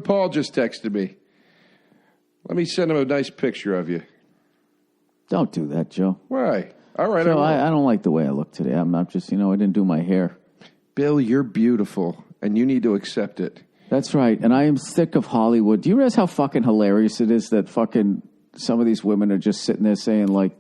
Hollywood Paul just texted me. Let me send him a nice picture of you. Don't do that, Joe. Why? All right. Joe, I don't like the way I look today. I'm not just, I didn't do my hair. Bill, you're beautiful, and you need to accept it. That's right. And I am sick of Hollywood. Do you realize how fucking hilarious it is that fucking some of these women are just sitting there saying, like,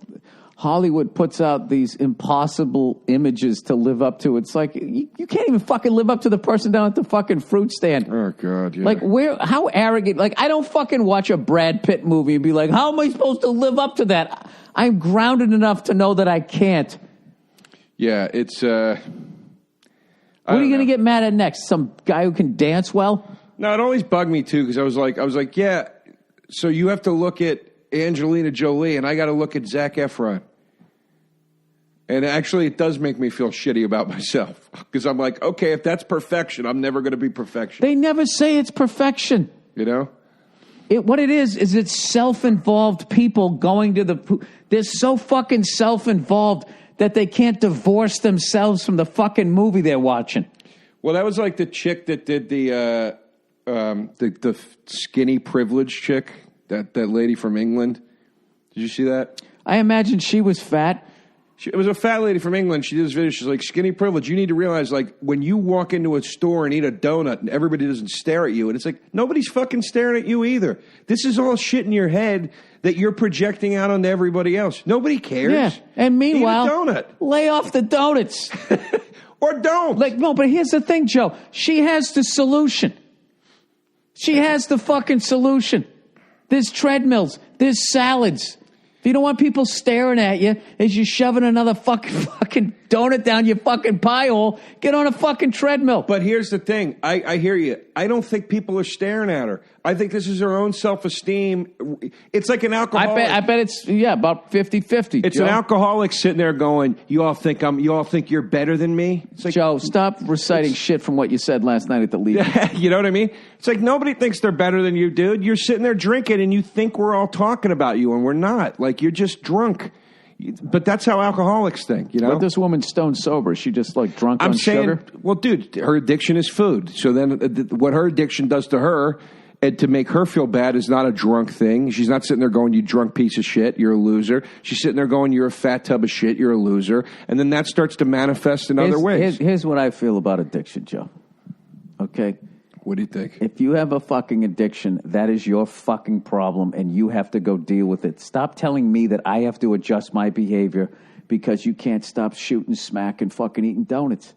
Hollywood puts out these impossible images to live up to. It's like, you can't even fucking live up to the person down at the fucking fruit stand. Oh, God, yeah. Like, how arrogant. Like, I don't fucking watch a Brad Pitt movie and be like, how am I supposed to live up to that? I'm grounded enough to know that I can't. Yeah, it's... What are you going to get mad at next? Some guy who can dance well? No, it always bugged me, too, because I was like, yeah, so you have to look at Angelina Jolie, and I got to look at Zac Efron. And actually, it does make me feel shitty about myself. Because I'm like, okay, if that's perfection, I'm never going to be perfection. They never say it's perfection. You know? What it is it's self-involved people going to the... They're so fucking self-involved that they can't divorce themselves from the fucking movie they're watching. Well, that was like the chick that did the skinny privilege chick, that lady from England. Did you see that? I imagine she was fat. It was a fat lady from England. She did this video. She's like, skinny privilege. You need to realize, like, when you walk into a store and eat a donut and everybody doesn't stare at you, and it's like, nobody's fucking staring at you either. This is all shit in your head that you're projecting out onto everybody else. Nobody cares. Yeah. And meanwhile, eat a donut. Lay off the donuts. Or don't. Like, no, but here's the thing, Joe. She has the solution. She has the fucking solution. There's treadmills. There's salads. If you don't want people staring at you as you're shoving another fucking donut down your fucking pie hole, get on a fucking treadmill. But here's the thing. I hear you. I don't think people are staring at her. I think this is her own self-esteem. It's like an alcoholic. I bet it's, about 50-50. It's Joe. an alcoholic sitting there going, you all think you're better than me? It's like, Joe, stop reciting shit from what you said last night at the league. You know what I mean? It's like nobody thinks they're better than you, dude. You're sitting there drinking and you think we're all talking about you and we're not. Like, you're just drunk. But that's how alcoholics think, you know? But this woman's stone sober. She just, like, drunk on sugar? Well, dude, her addiction is food. So then what her addiction does to her, and to make her feel bad, is not a drunk thing. She's not sitting there going, you drunk piece of shit, you're a loser. She's sitting there going, you're a fat tub of shit, you're a loser. And then that starts to manifest in other ways. Here's what I feel about addiction, Joe. Okay? What do you think? If you have a fucking addiction, that is your fucking problem, and you have to go deal with it. Stop telling me that I have to adjust my behavior because you can't stop shooting smack and fucking eating donuts.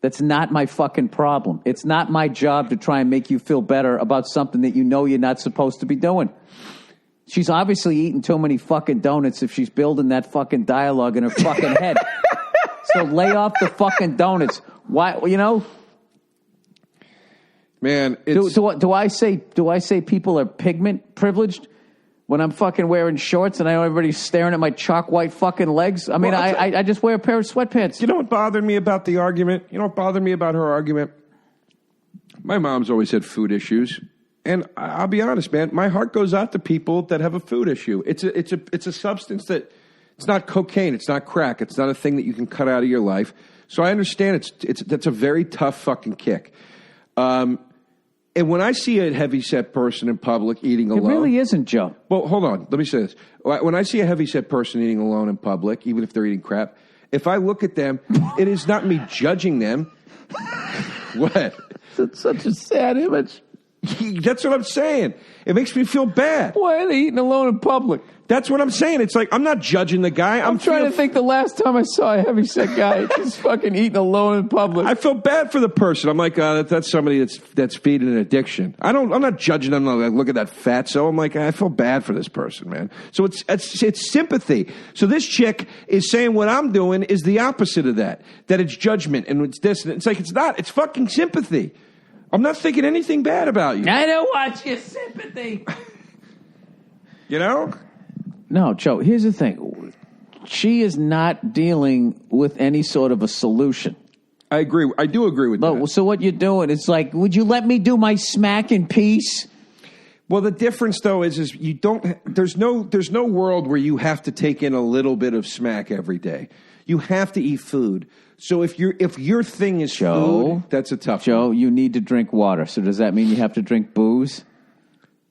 That's not my fucking problem. It's not my job to try and make you feel better about something that you know you're not supposed to be doing. She's obviously eating too many fucking donuts if she's building that fucking dialogue in her fucking head. So lay off the fucking donuts. Why, Man, do I say people are pigment privileged when I'm fucking wearing shorts and I know everybody's staring at my chalk white fucking legs? I mean, I just wear a pair of sweatpants. You know what bothered me about the argument? You know what bothered me about her argument? My mom's always had food issues, and I'll be honest, man. My heart goes out to people that have a food issue. It's a substance that it's not cocaine, it's not crack, it's not a thing that you can cut out of your life. So I understand that's a very tough fucking kick. And when I see a heavyset person in public eating alone... It really isn't, Joe. Well, hold on. Let me say this. When I see a heavyset person eating alone in public, even if they're eating crap, if I look at them, it is not me judging them. What? It's such a sad image. That's what I'm saying. It makes me feel bad. Why are they eating alone in public? That's what I'm saying. It's like, I'm not judging the guy. I'm trying to think the last time I saw a heavyset guy just fucking eating alone in public. I feel bad for the person. I'm like, that's somebody that's feeding an addiction. I'm not judging them. I'm like, look at that fatso. I'm like, I feel bad for this person, man. So it's sympathy. So this chick is saying what I'm doing is the opposite of that. That it's judgment and it's this. And it's like, it's not. It's fucking sympathy. I'm not thinking anything bad about you. I don't want your sympathy. You know? No, Joe, here's the thing. She is not dealing with any sort of a solution. I agree. I do agree with that. So what you're doing, it's like, would you let me do my smack in peace? Well, the difference, though, is you don't. There's no world where you have to take in a little bit of smack every day. You have to eat food. So if your thing is food, that's a tough Joe, one. you need to drink water. So does that mean you have to drink booze?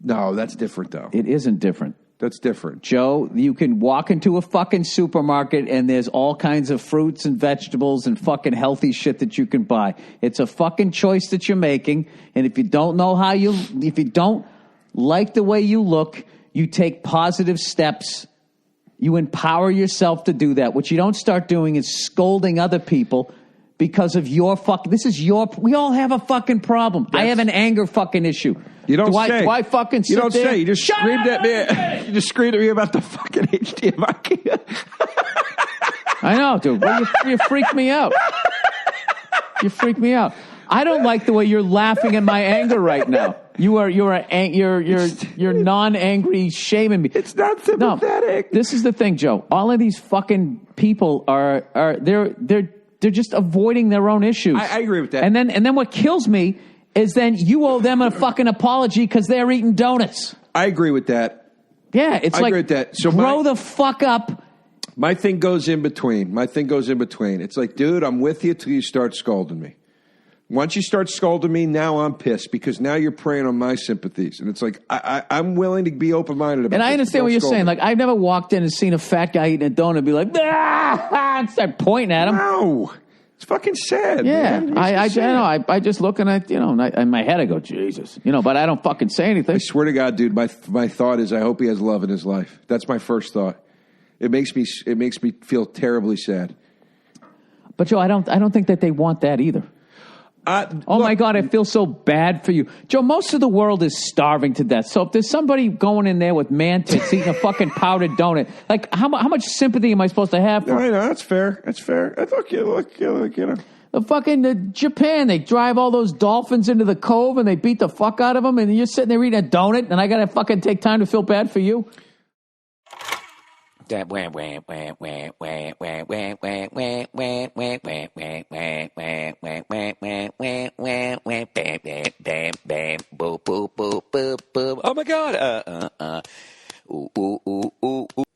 No, that's different, though. It isn't different. That's different. Joe, you can walk into a fucking supermarket and there's all kinds of fruits and vegetables and fucking healthy shit that you can buy. It's a fucking choice that you're making. And if you don't like the way you look, you take positive steps. You empower yourself to do that. What you don't start doing is scolding other people because of your we all have a fucking problem. I have an anger fucking issue. You don't say. Do I fucking sit You don't there? say. You just screamed at me. You just screamed at me about the fucking HDMI. I know, dude. Well, you freak me out. You freak me out. I don't like the way you're laughing at my anger right now. You're non-angry shaming me. It's not sympathetic. No, this is the thing, Joe. All of these fucking people they're just avoiding their own issues. I agree with that. And then what kills me is then you owe them a fucking apology because they're eating donuts. I agree with that. Yeah, it's I agree with that. So grow the fuck up. My thing goes in between. It's like, dude, I'm with you till you start scolding me. Once you start scolding me, now I'm pissed because now you're preying on my sympathies. And it's like, I'm willing to be open-minded about it. And I understand what you're saying. Like, I've never walked in and seen a fat guy eating a donut and be like, ah, and start pointing at him. No. It's fucking sad. Yeah. Man. I know. I just look and in my head I go, Jesus. But I don't fucking say anything. I swear to God, dude, my thought is I hope he has love in his life. That's my first thought. It makes me feel terribly sad. But Joe, I don't think that they want that either. My God, I feel so bad for you. Joe, most of the world is starving to death. So if there's somebody going in there with man tits eating a fucking powdered donut, like how much sympathy am I supposed to have for? No, I know, that's fair. Look, The fucking Japan, they drive all those dolphins into the cove and they beat the fuck out of them and you're sitting there eating a donut and I got to fucking take time to feel bad for you? Oh my God.